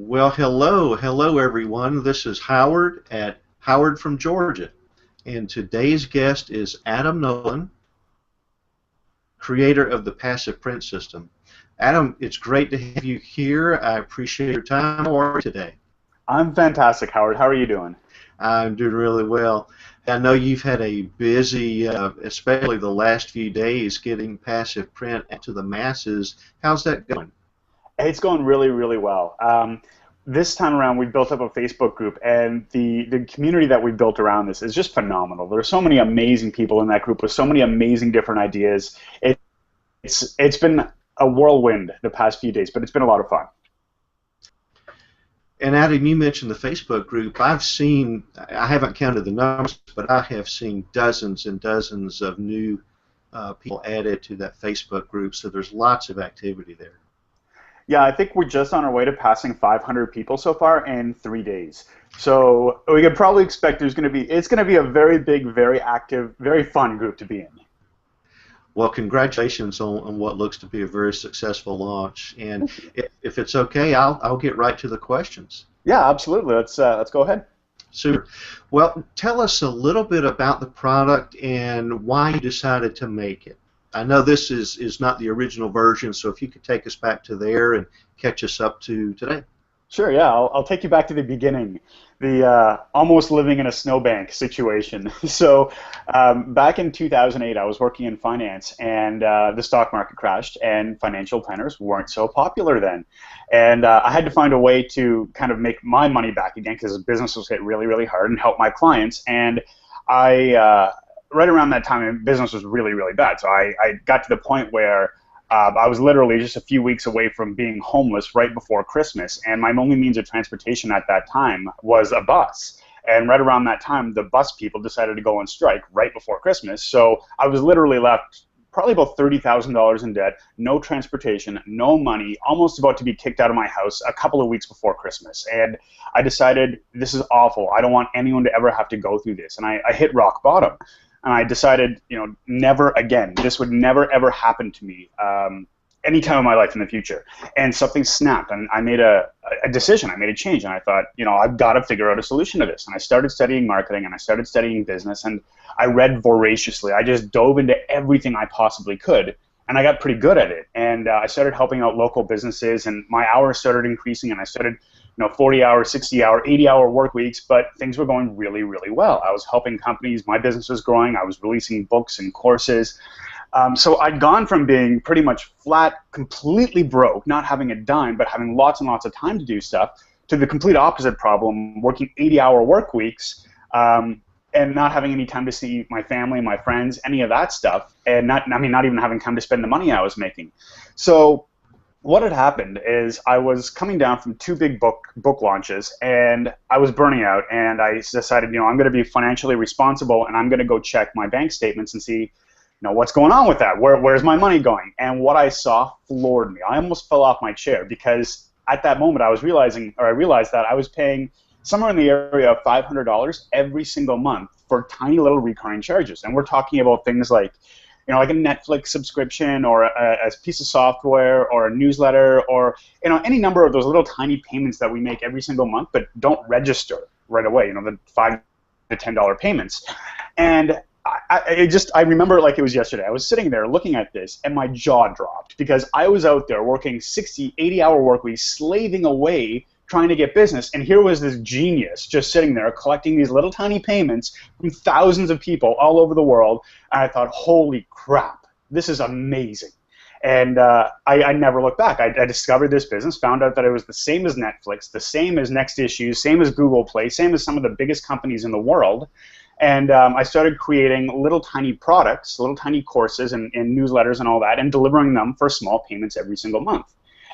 Well, hello everyone. This is Howard at Howard from Georgia, and today's guest is Adam Nolan, creator of the Passive Print System. Adam, it's great to have you here. I appreciate your time. How are you today? I'm fantastic, Howard. How are you doing? I'm doing really well. I know you've had a busy, especially the last few days, getting passive print to the masses. How's that going? It's going really, really well. This time around, we built up a Facebook group, and the community that we built around this is just phenomenal. There are so many amazing people in that group with so many amazing different ideas. It's been a whirlwind the past few days, but it's been a lot of fun. And Adam, you mentioned the Facebook group. I haven't counted the numbers, but I have seen dozens and dozens of new people added to that Facebook group, so there's lots of activity there. Yeah, I think we're just on our way to passing 500 people so far in 3 days. So we could probably expect it's going to be a very big, very active, very fun group to be in. Well, congratulations on what looks to be a very successful launch. And if it's okay, I'll get right to the questions. Yeah, absolutely. Let's go ahead. Super. Well, tell us a little bit about the product and why you decided to make it. I know this is not the original version, so if you could take us back to there and catch us up to today. Sure, yeah, I'll take you back to the beginning, the almost living in a snowbank situation. So back in 2008, I was working in finance, and the stock market crashed, and financial planners weren't so popular then. And I had to find a way to kind of make my money back again because business was getting really, really hard and help my clients. And right around that time, business was really, really bad. So I got to the point where I was literally just a few weeks away from being homeless right before Christmas, and my only means of transportation at that time was a bus. And right around that time, the bus people decided to go on strike right before Christmas, so I was literally left probably about $30,000 in debt, no transportation, no money, almost about to be kicked out of my house a couple of weeks before Christmas. And I decided, this is awful. I don't want anyone to ever have to go through this. And I hit rock bottom. And I decided, never again. This would never ever happen to me any time in my life in the future. And something snapped, and I made a decision. I made a change, and I thought, I've got to figure out a solution to this. And I started studying marketing, and I started studying business, and I read voraciously. I just dove into everything I possibly could, and I got pretty good at it. And I started helping out local businesses, and my hours started increasing, and I started 40-hour, 60-hour, 80-hour work weeks, but things were going really, really well. I was helping companies. My business was growing. I was releasing books and courses. So I'd gone from being pretty much flat, completely broke, not having a dime, but having lots and lots of time to do stuff, to the complete opposite problem, working 80-hour work weeks, and not having any time to see my family, my friends, any of that stuff, and not even having time to spend the money I was making. So what had happened is I was coming down from two big book launches, and I was burning out, and I decided, I'm going to be financially responsible, and I'm going to go check my bank statements and see, what's going on with that? Where's my money going? And what I saw floored me. I almost fell off my chair because at that moment I realized that I was paying somewhere in the area of $500 every single month for tiny little recurring charges, and we're talking about things like like a Netflix subscription or a piece of software or a newsletter or any number of those little tiny payments that we make every single month but don't register right away, the $5 to $10 payments. And I remember like it was yesterday. I was sitting there looking at this and my jaw dropped because I was out there working 60, 80-hour work weeks, slaving away trying to get business, and here was this genius just sitting there collecting these little tiny payments from thousands of people all over the world, and I thought, holy crap, this is amazing. And I never looked back. I discovered this business, found out that it was the same as Netflix, the same as Next Issues, same as Google Play, same as some of the biggest companies in the world, and I started creating little tiny products, little tiny courses and newsletters and all that, and delivering them for small payments every single month.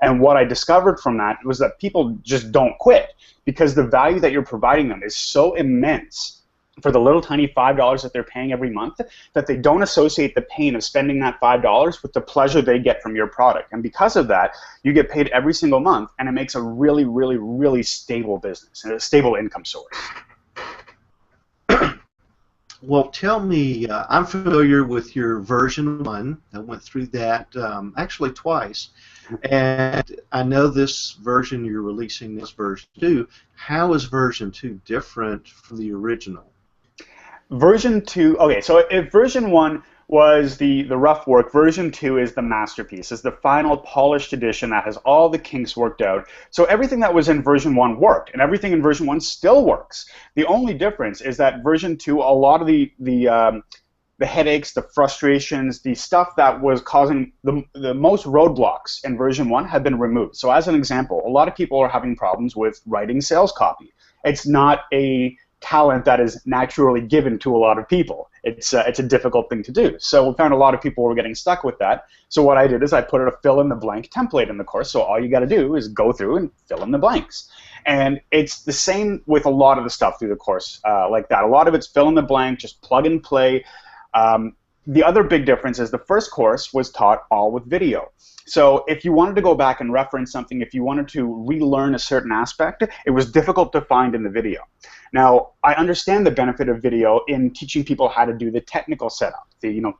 And what I discovered from that was that people just don't quit because the value that you're providing them is so immense for the little tiny $5 that they're paying every month that they don't associate the pain of spending that $5 with the pleasure they get from your product. And because of that, you get paid every single month, and it makes a really, really, really stable business and a stable income source. Well, tell me, I'm familiar with your version 1. I went through that actually twice. And I know this version you're releasing this version 2. How is version 2 different from the original? Version 2, okay, so if version 1 was the rough work, version 2 is the masterpiece, is the final polished edition that has all the kinks worked out. So everything that was in version 1 worked, and everything in version 1 still works. The only difference is that version 2, a lot of the headaches, the frustrations, the stuff that was causing the most roadblocks in version 1 have been removed. So as an example, a lot of people are having problems with writing sales copy. It's not a talent that is naturally given to a lot of people. It's a difficult thing to do. So we found a lot of people were getting stuck with that. So what I did is I put a fill in the blank template in the course. So all you got to do is go through and fill in the blanks. And it's the same with a lot of the stuff through the course like that. A lot of it's fill in the blank, just plug and play. The other big difference is the first course was taught all with video. So if you wanted to go back and reference something, if you wanted to relearn a certain aspect, it was difficult to find in the video. Now, I understand the benefit of video in teaching people how to do the technical setup,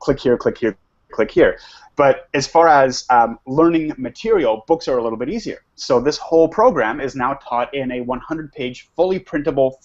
click here, click here, click here. But as far as learning material, books are a little bit easier. So this whole program is now taught in a 100-page, fully printable,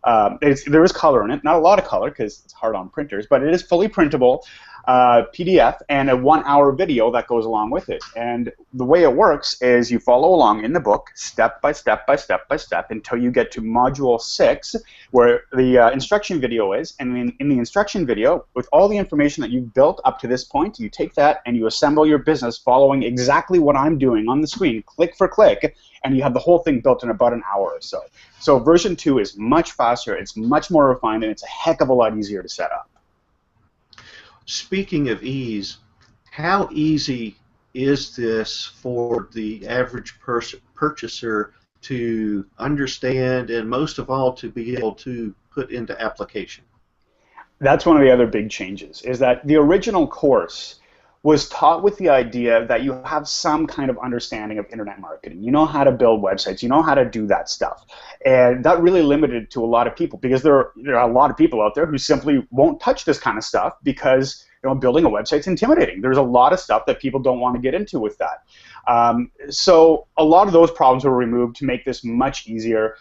there is color in it, not a lot of color because it's hard on printers, but it is fully printable PDF and a 1-hour video that goes along with it. And the way it works is you follow along in the book step by step by step by step until you get to module 6 where the instruction video is. And in the instruction video, with all the information that you've built up to this point, you take that and you assemble your business following exactly what I'm doing on the screen, click for click, and you have the whole thing built in about an hour or so. So version 2 is much faster, it's much more refined, and it's a heck of a lot easier to set up. Speaking of ease, how easy is this for the average purchaser to understand and most of all to be able to put into application? That's one of the other big changes, is that the original course was taught with the idea that you have some kind of understanding of internet marketing. You know how to build websites. You know how to do that stuff. And that really limited to a lot of people because there are a lot of people out there who simply won't touch this kind of stuff because building a website's intimidating. There's a lot of stuff that people don't want to get into with that. So a lot of those problems were removed to make this much easier.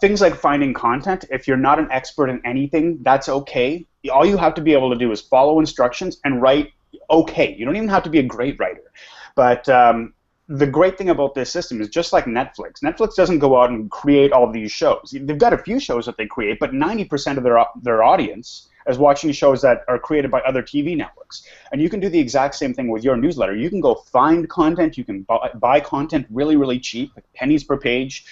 Things like finding content, if you're not an expert in anything, that's okay. All you have to be able to do is follow instructions and write okay. You don't even have to be a great writer. But the great thing about this system is just like Netflix. Netflix doesn't go out and create all these shows. They've got a few shows that they create, but 90% of their audience is watching shows that are created by other TV networks. And you can do the exact same thing with your newsletter. You can go find content. You can buy content really, really cheap, like pennies per page.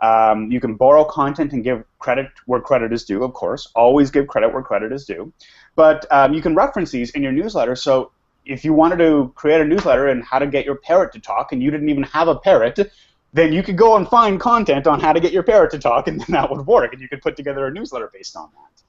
You can borrow content and give credit where credit is due, of course. Always give credit where credit is due. But you can reference these in your newsletter. So if you wanted to create a newsletter and how to get your parrot to talk and you didn't even have a parrot, then you could go and find content on how to get your parrot to talk, and then that would work. And you could put together a newsletter based on that.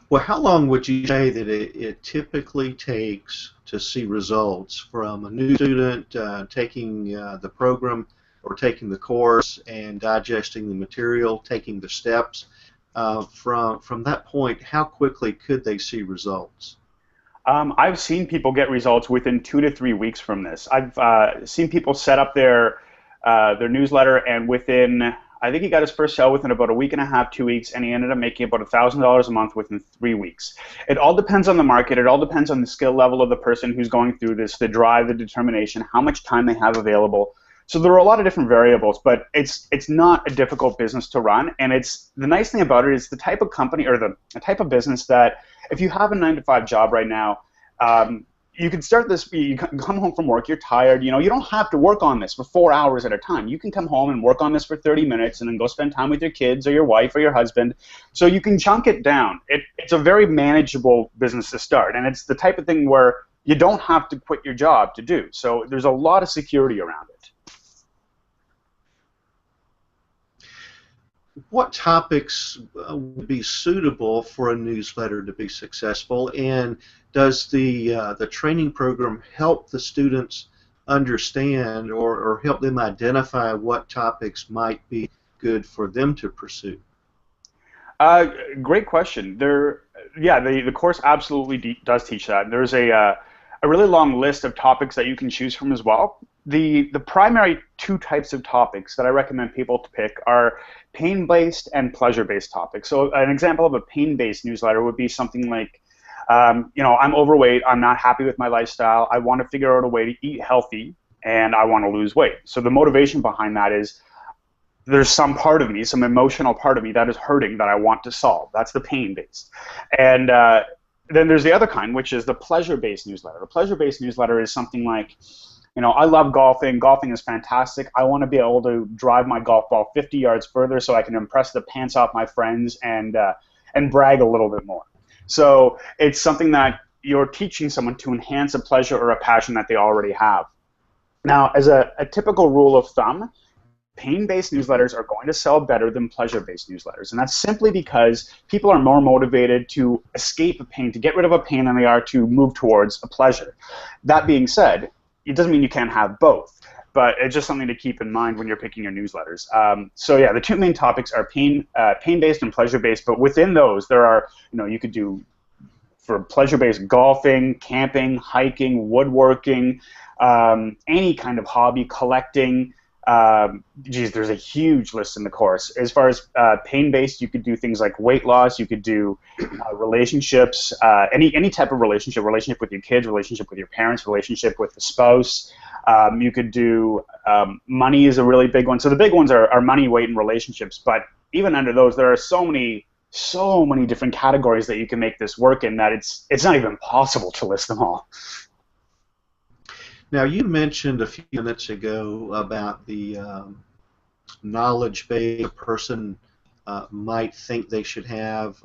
Well, how long would you say that it typically takes to see results from a new student taking the program or taking the course and digesting the material, taking the steps? From that point, how quickly could they see results? I've seen people get results within 2 to 3 weeks from this. I've seen people set up their newsletter, and within, I think he got his first sale within about a week and a half, 2 weeks, and he ended up making about $1,000 a month within 3 weeks. It all depends on the market. It all depends on the skill level of the person who's going through this, the drive, the determination, how much time they have available. So there are a lot of different variables, but it's not a difficult business to run, and the nice thing about it is the type of company or the type of business that if you have a 9-to-5 job right now, you can start this, you come home from work, you're tired, you don't have to work on this for 4 hours at a time. You can come home and work on this for 30 minutes and then go spend time with your kids or your wife or your husband. So you can chunk it down. It's a very manageable business to start, and it's the type of thing where you don't have to quit your job to do. So there's a lot of security around it. What topics would be suitable for a newsletter to be successful, and does the training program help the students understand or help them identify what topics might be good for them to pursue? Uh, Great question. Yeah, the course absolutely does teach that. There's a really long list of topics that you can choose from as well. The primary two types of topics that I recommend people to pick are pain-based and pleasure-based topics. So an example of a pain-based newsletter would be something like, I'm overweight, I'm not happy with my lifestyle, I want to figure out a way to eat healthy, and I want to lose weight. So the motivation behind that is there's some part of me, some emotional part of me that is hurting that I want to solve. That's the pain-based. And then there's the other kind, which is the pleasure-based newsletter. A pleasure-based newsletter is something like, I love golfing. Golfing is fantastic. I want to be able to drive my golf ball 50 yards further so I can impress the pants off my friends and brag a little bit more. So it's something that you're teaching someone to enhance a pleasure or a passion that they already have. Now, as a typical rule of thumb, pain-based newsletters are going to sell better than pleasure-based newsletters. And that's simply because people are more motivated to escape a pain, to get rid of a pain than they are to move towards a pleasure. That being said, it doesn't mean you can't have both, but it's just something to keep in mind when you're picking your newsletters. So yeah, the two main topics are pain-based and pleasure-based, but within those there are, you could do for pleasure-based golfing, camping, hiking, woodworking, any kind of hobby, collecting. There's a huge list in the course. As far as pain-based, you could do things like weight loss. You could do relationships, any type of relationship with your kids, relationship with your parents, relationship with the spouse. You could do money is a really big one. So the big ones are money, weight, and relationships. But even under those, there are so many different categories that you can make this work in that it's not even possible to list them all. Now, you mentioned a few minutes ago about the knowledge base a person might think they should have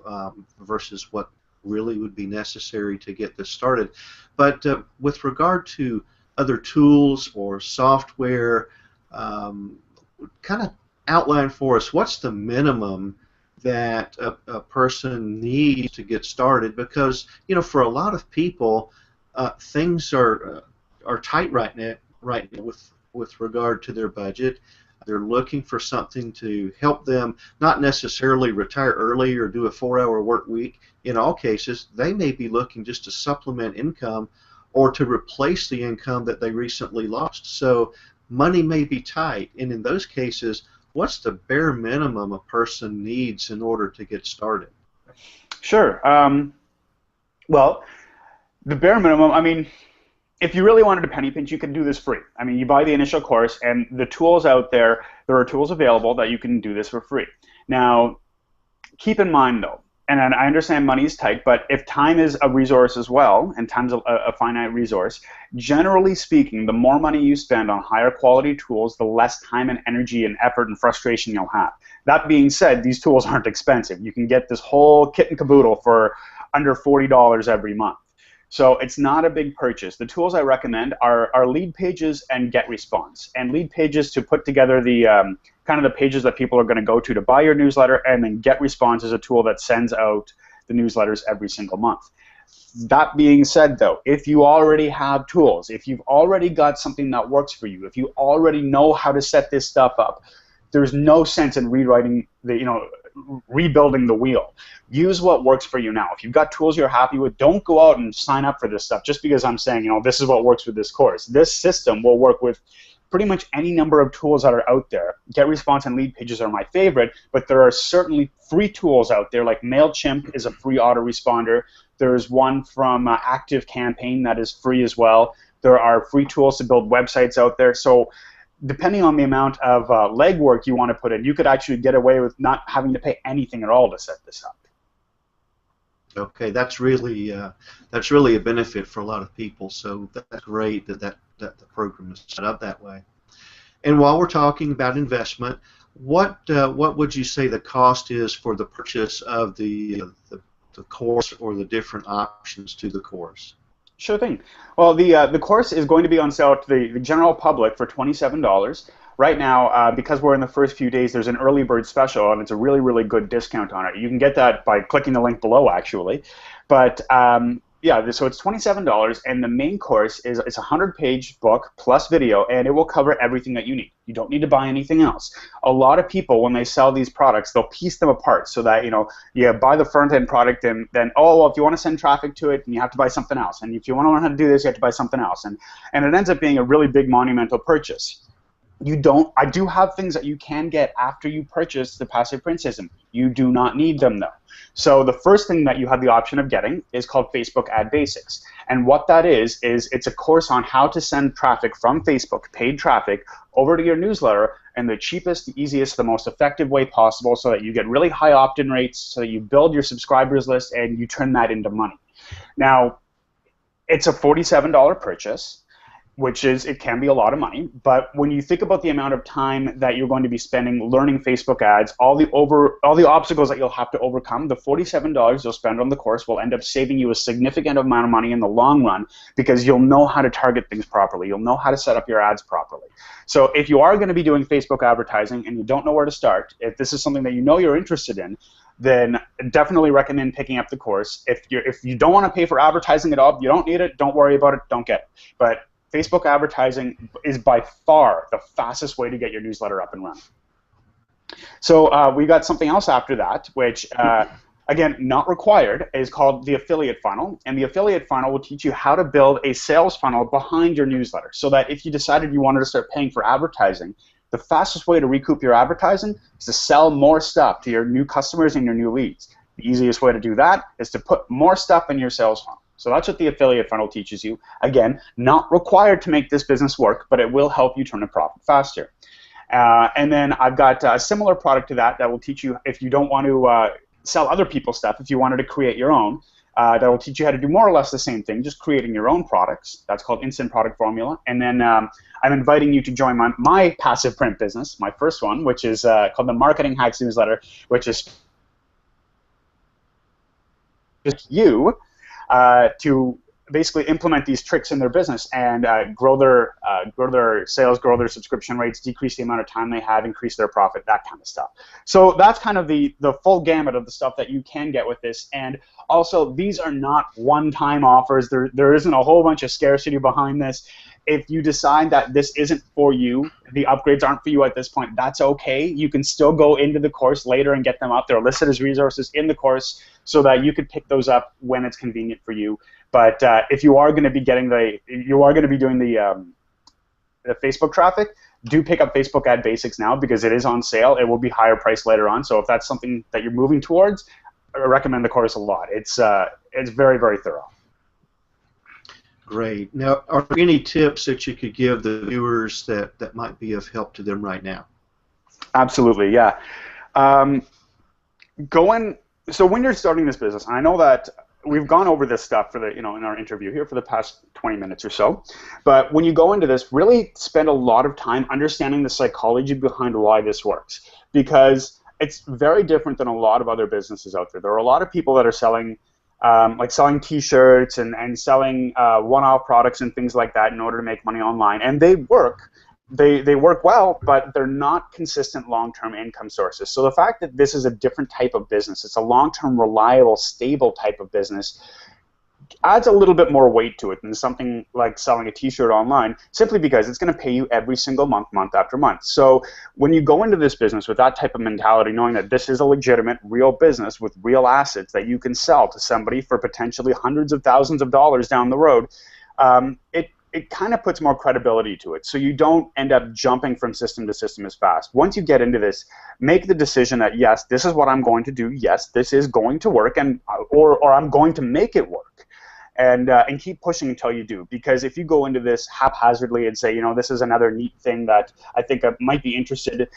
versus what really would be necessary to get this started. But with regard to other tools or software, kind of outline for us what's the minimum that a person needs to get started, because for a lot of people things are tight right now with regard to their budget. They're looking for something to help them not necessarily retire early or do a 4-hour work week. In all cases, they may be looking just to supplement income or to replace the income that they recently lost. So money may be tight, and in those cases, what's the bare minimum a person needs in order to get started? Sure. Well, the bare minimum, if you really wanted a penny pinch, you could do this free. You buy the initial course, and the tools out there are tools available that you can do this for free. Now, keep in mind, though, and I understand money is tight, but if time is a resource as well, and time's a finite resource, generally speaking, the more money you spend on higher quality tools, the less time and energy and effort and frustration you'll have. That being said, these tools aren't expensive. You can get this whole kit and caboodle for under $40 every month. So it's not a big purchase. The tools I recommend are lead pages and get response. And lead pages to put together the kind of the pages that people are going to go to buy your newsletter, and then get response is a tool that sends out the newsletters every single month. That being said, though, if you already have tools, if you've already got something that works for you, if you already know how to set this stuff up, there's no sense in rebuilding the wheel. Use what works for you now. If you've got tools you're happy with, don't go out and sign up for this stuff just because I'm saying, this is what works with this course. This system will work with pretty much any number of tools that are out there. Get response and lead pages are my favorite, but there are certainly free tools out there, like MailChimp is a free autoresponder. There's one from Active Campaign that is free as well. There are free tools to build websites out there. So depending on the amount of legwork you want to put in, you could actually get away with not having to pay anything at all to set this up. Okay, that's really a benefit for a lot of people. So that's great that the program is set up that way. And while we're talking about investment, what would you say the cost is for the purchase of the course or the different options to the course? Sure thing. Well, the course is going to be on sale to the general public for $27. Right now, because we're in the first few days, there's an early bird special, and it's a really, really good discount on it. You can get that by clicking the link below, actually. But Yeah, so it's $27, and the main course is it's a 100-page book plus video, and it will cover everything that you need. You don't need to buy anything else. A lot of people, when they sell these products, they'll piece them apart so that, you buy the front-end product, and then, oh, well, if you want to send traffic to it, then you have to buy something else. And if you want to learn how to do this, you have to buy something else. And it ends up being a really big monumental purchase. I do have things that you can get after you purchase the passive print system. You do not need them though. So the first thing that you have the option of getting is called Facebook Ad Basics. And what that is it's a course on how to send traffic from Facebook, paid traffic, over to your newsletter in the cheapest, the easiest, the most effective way possible so that you get really high opt-in rates, so that you build your subscribers list and you turn that into money. Now, it's a $47 purchase, which is, it can be a lot of money, but when you think about the amount of time that you're going to be spending learning Facebook ads, all the obstacles that you'll have to overcome, the $47 you'll spend on the course will end up saving you a significant amount of money in the long run, because you'll know how to target things properly. You'll know how to set up your ads properly. So if you are going to be doing Facebook advertising and you don't know where to start, if this is something that you know you're interested in, then definitely recommend picking up the course. If you don't want to pay for advertising at all, you don't need it, don't worry about it, don't get it. But Facebook advertising is by far the fastest way to get your newsletter up and running. So we got something else after that, which, again, not required, is called the affiliate funnel. And the affiliate funnel will teach you how to build a sales funnel behind your newsletter, so that if you decided you wanted to start paying for advertising, the fastest way to recoup your advertising is to sell more stuff to your new customers and your new leads. The easiest way to do that is to put more stuff in your sales funnel. So that's what the affiliate funnel teaches you. Again, not required to make this business work, but it will help you turn a profit faster. And then I've got a similar product to that will teach you, if you don't want to sell other people's stuff, if you wanted to create your own, that will teach you how to do more or less the same thing, just creating your own products. That's called Instant Product Formula. And then I'm inviting you to join my passive print business, my first one, which is called the Marketing Hacks Newsletter, which is just you to basically implement these tricks in their business and grow their sales, grow their subscription rates, decrease the amount of time they have, increase their profit, that kind of stuff. So that's kind of the full gamut of the stuff that you can get with this. And also, these are not one-time offers. There isn't a whole bunch of scarcity behind this. If you decide that this isn't for you, the upgrades aren't for you at this point, that's okay. You can still go into the course later and get them up. They're listed as resources in the course so that you could pick those up when it's convenient for you. But if you are going to be doing the Facebook traffic, do pick up Facebook Ad Basics now, because it is on sale. It will be higher priced later on. So if that's something that you're moving towards, I recommend the course a lot. It's very, very thorough. Great. Now, are there any tips that you could give the viewers that might be of help to them right now? Absolutely, yeah. So when you're starting this business, and I know that we've gone over this stuff for in our interview here for the past 20 minutes or so, but when you go into this, really spend a lot of time understanding the psychology behind why this works, because it's very different than a lot of other businesses out there. There are a lot of people that are selling selling T-shirts and selling one-off products and things like that in order to make money online, and they work. They work well, but they're not consistent long-term income sources. So the fact that this is a different type of business, it's a long-term, reliable, stable type of business, adds a little bit more weight to it than something like selling a T-shirt online, simply because it's going to pay you every single month, month after month. So when you go into this business with that type of mentality, knowing that this is a legitimate, real business with real assets that you can sell to somebody for potentially hundreds of thousands of dollars down the road, it kind of puts more credibility to it, so you don't end up jumping from system to system as fast. Once you get into this, make the decision that, yes, this is what I'm going to do, yes, this is going to work, and or I'm going to make it work. And keep pushing until you do, because if you go into this haphazardly and say, this is another neat thing that I think I might be interested in,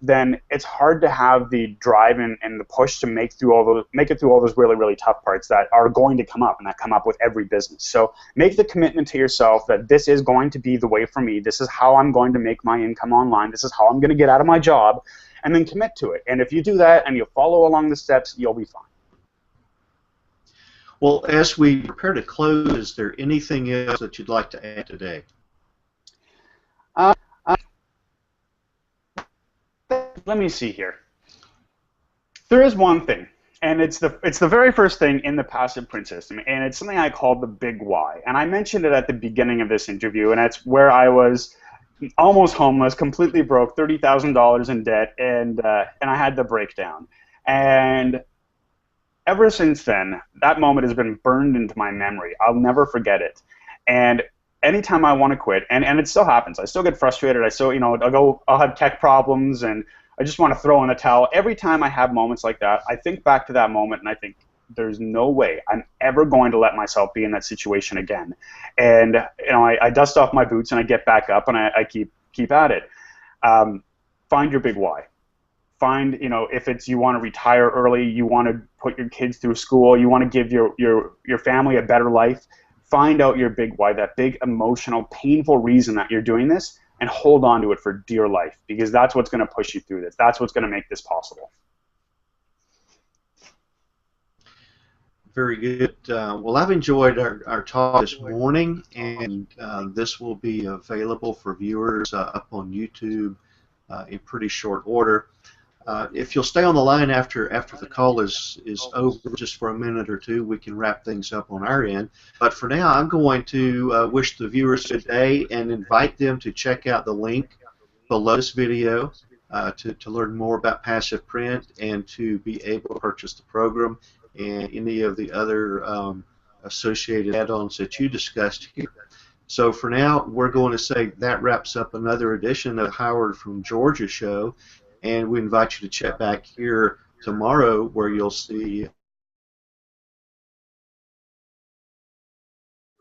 then it's hard to have the drive and the push to make it through all those really, really tough parts that are going to come up, and that come up with every business. So make the commitment to yourself that this is going to be the way for me. This is how I'm going to make my income online. This is how I'm going to get out of my job, and then commit to it. And if you do that and you follow along the steps, you'll be fine. Well, as we prepare to close, is there anything else that you'd like to add today? Let me see here. There is one thing, And it's the very first thing in the passive print system, and it's something I call the big why. And I mentioned it at the beginning of this interview, and that's where I was almost homeless, completely broke, $30,000 in debt, and I had the breakdown. And ever since then, that moment has been burned into my memory. I'll never forget it. And anytime I want to quit, and it still happens, I still get frustrated. I still, I'll have tech problems, and I just want to throw in the towel. Every time I have moments like that, I think back to that moment, and I think, there's no way I'm ever going to let myself be in that situation again. And I dust off my boots and I get back up and I keep at it. Find your big why. Find, if it's you want to retire early, you want to put your kids through school, you want to give your family a better life. Find out your big why, that big emotional, painful reason that you're doing this, and hold on to it for dear life, because that's what's going to push you through this. That's what's going to make this possible. Very good. Well, I've enjoyed our talk this morning, and this will be available for viewers up on YouTube in pretty short order. If you'll stay on the line after the call is over, just for a minute or two, we can wrap things up on our end. But for now, I'm going to wish the viewers good day and invite them to check out the link below this video to learn more about passive print and to be able to purchase the program and any of the other associated add-ons that you discussed here. So for now, we're going to say that wraps up another edition of Howard from Georgia show, and we invite you to check back here tomorrow where you'll see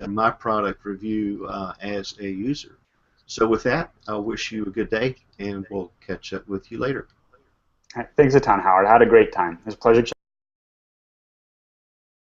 my product review as a user. So with that, I wish you a good day, and we'll catch up with you later. Thanks a ton, Howard. I had a great time. It was a pleasure.